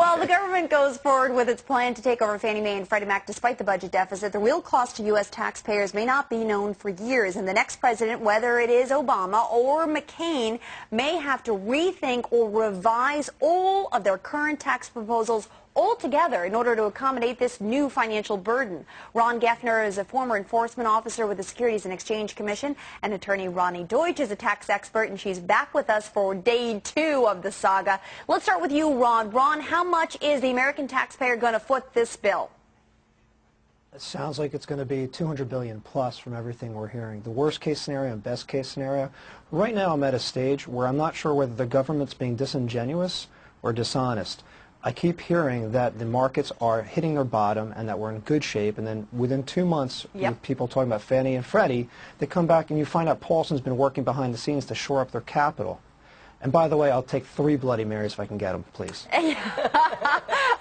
While the government goes forward with its plan to take over Fannie Mae and Freddie Mac despite the budget deficit, the real cost to U.S. taxpayers may not be known for years. And the next president, whether it is Obama or McCain, may have to rethink or revise all of their current tax proposals altogether in order to accommodate this new financial burden. Ron Geffner is a former enforcement officer with the Securities and Exchange Commission, and attorney Roni Deutch is a tax expert, and she's back with us for day 2 of the saga. Let's start with you, Ron. Ron, how much is the American taxpayer going to foot this bill? It sounds like it's going to be $200 billion plus from everything we're hearing. The worst case scenario and best case scenario. Right now I'm at a stage where I'm not sure whether the government's being disingenuous or dishonest. I keep hearing that the markets are hitting their bottom and that we're in good shape, and then within 2 months, with people talking about Fannie and Freddie, they come back and you find out Paulson's been working behind the scenes to shore up their capital. And by the way, I'll take 3 Bloody Marys if I can get them, please.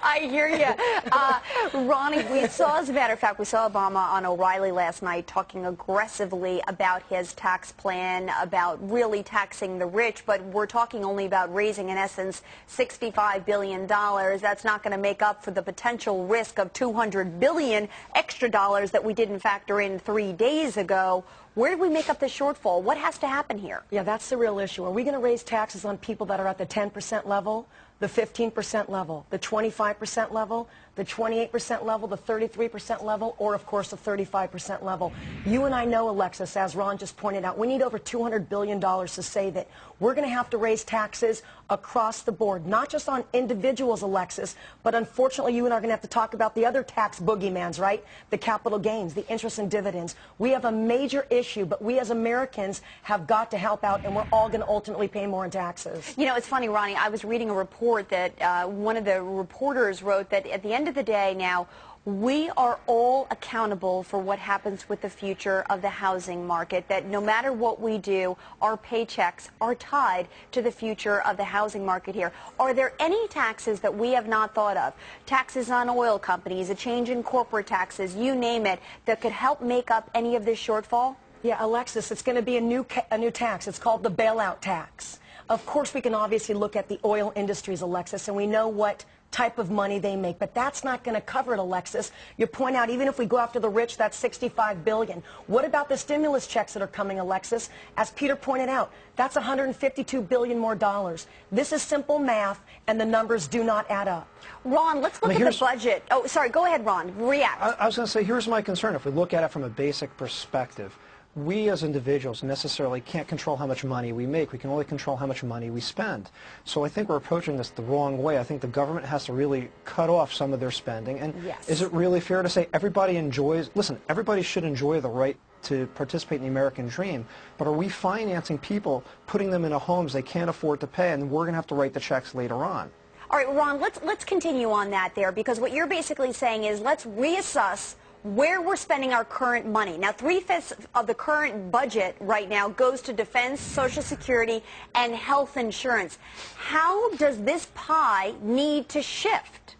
I hear you. Ronnie, we saw, as a matter of fact, we saw Obama on O'Reilly last night talking aggressively about his tax plan, about really taxing the rich, but we're talking only about raising, in essence, $65 billion. That's not going to make up for the potential risk of $200 billion extra dollars that we didn't factor in 3 days ago. Where do we make up the shortfall? What has to happen here? Yeah, that's the real issue. Are we going to raise taxes on people that are at the 10% level, the 15% level, the 25% level, the 28% level, the 33% level, or, of course, the 35% level? You and I know, Alexis, as Ron just pointed out, we need over $200 billion to say that we're going to have to raise taxes across the board, not just on individuals, Alexis, but unfortunately you and I are going to have to talk about the other tax boogeymans, right? The capital gains, the interest and dividends. We have a major issue, but we as Americans have got to help out, and we're all going to ultimately pay more in taxes. You know, it's funny, Ronnie, I was reading a report that one of the reporters wrote that at the end of the day now, we are all accountable for what happens with the future of the housing market, that no matter what we do, our paychecks are tied to the future of the housing market here. Are there any taxes that we have not thought of? Taxes on oil companies, a change in corporate taxes, you name it, that could help make up any of this shortfall? Yeah, Alexis, it's going to be a new tax. It's called the bailout tax. Of course, we can obviously look at the oil industries, Alexis, and we know what type of money they make, but that's not going to cover it, Alexis. You point out, even if we go after the rich, that's $65 billion. What about the stimulus checks that are coming, Alexis? As Peter pointed out, that's $152 billion more dollars. This is simple math, and the numbers do not add up. Ron, let's look at the budget. Oh, sorry, go ahead, Ron. React. I was going to say, here's my concern. If we look at it from a basic perspective, we as individuals necessarily can't control how much money we make. We can only control how much money we spend. So I think we're approaching this the wrong way. I think the government has to really cut off some of their spending. And is it really fair to say everybody enjoys, listen, everybody should enjoy the right to participate in the American dream, but are we financing people, putting them into homes they can't afford to pay, and we're going to have to write the checks later on? All right, Ron, let's continue on that there, because what you're basically saying is let's reassess where we're spending our current money. Now, 3/5 of the current budget right now goes to defense, Social Security, and health insurance. How does this pie need to shift?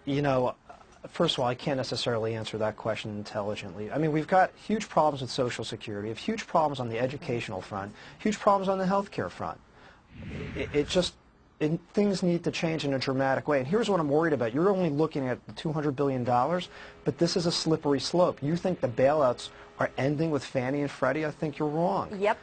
You know, first of all, I can't necessarily answer that question intelligently. I mean, we've got huge problems with Social Security, we have huge problems on the educational front, huge problems on the health care front. Things need to change in a dramatic way. And here's what I'm worried about. You're only looking at the $200 billion, but this is a slippery slope. You think the bailouts are ending with Fannie and Freddie? I think you're wrong. Yep.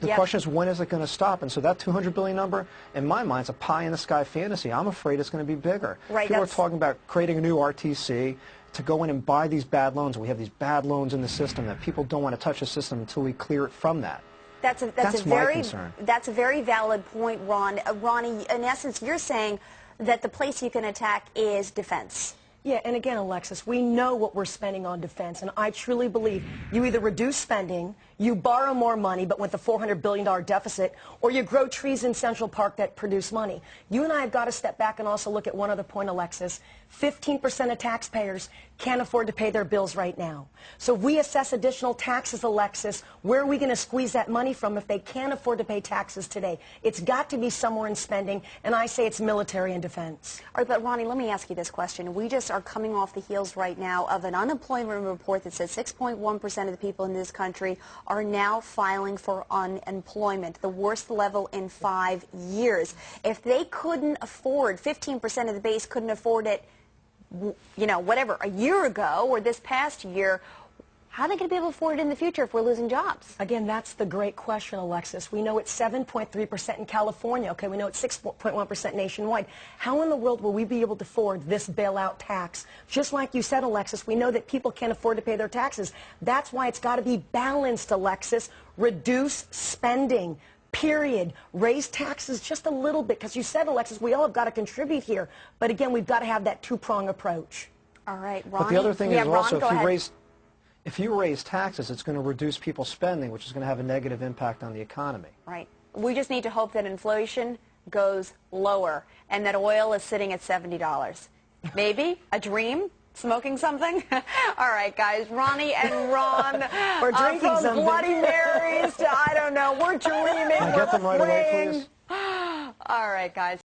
The question is, when is it going to stop? And so that $200 billion number, in my mind, is a pie-in-the-sky fantasy. I'm afraid it's going to be bigger. Right, people are talking about creating a new RTC to go in and buy these bad loans. We have these bad loans in the system that people don't want to touch the system until we clear it from that. That's a very valid point, Ron. Ronnie, in essence, you're saying that the place you can attack is defense. Yeah, and again, Alexis, we know what we're spending on defense, and I truly believe you either reduce spending, you borrow more money, but with a $400 billion deficit, or you grow trees in Central Park that produce money. You and I have got to step back and also look at one other point, Alexis. 15% of taxpayers can't afford to pay their bills right now. So if we assess additional taxes, Alexis, where are we going to squeeze that money from if they can't afford to pay taxes today? It's got to be somewhere in spending, and I say it's military and defense. All right, but Ronnie, let me ask you this question. We just are coming off the heels right now of an unemployment report that says 6.1% of the people in this country are now filing for unemployment, the worst level in 5 years. If they couldn't afford, 15% of the base couldn't afford it, you know, whatever, a year ago or this past year, how are they going to be able to afford it in the future if we're losing jobs? Again, that's the great question, Alexis. We know it's 7.3% in California. Okay, we know it's 6.1% nationwide. How in the world will we be able to afford this bailout tax? Just like you said, Alexis, we know that people can't afford to pay their taxes. That's why it's got to be balanced, Alexis. Reduce spending. Period. Raise taxes just a little bit, because you said, Alexis, we all have got to contribute here. But again, we've got to have that two-prong approach. All right, Ronnie. But the other thing is also, Ron, if you raise taxes, it's going to reduce people's spending, which is going to have a negative impact on the economy. Right. We just need to hope that inflation goes lower and that oil is sitting at $70. Maybe a dream? Smoking something? All right, guys. Ronnie and Ron. We're drinking from something. Bloody Marys to, I don't know, we're dreaming. Can I get them right away, please? All right, guys.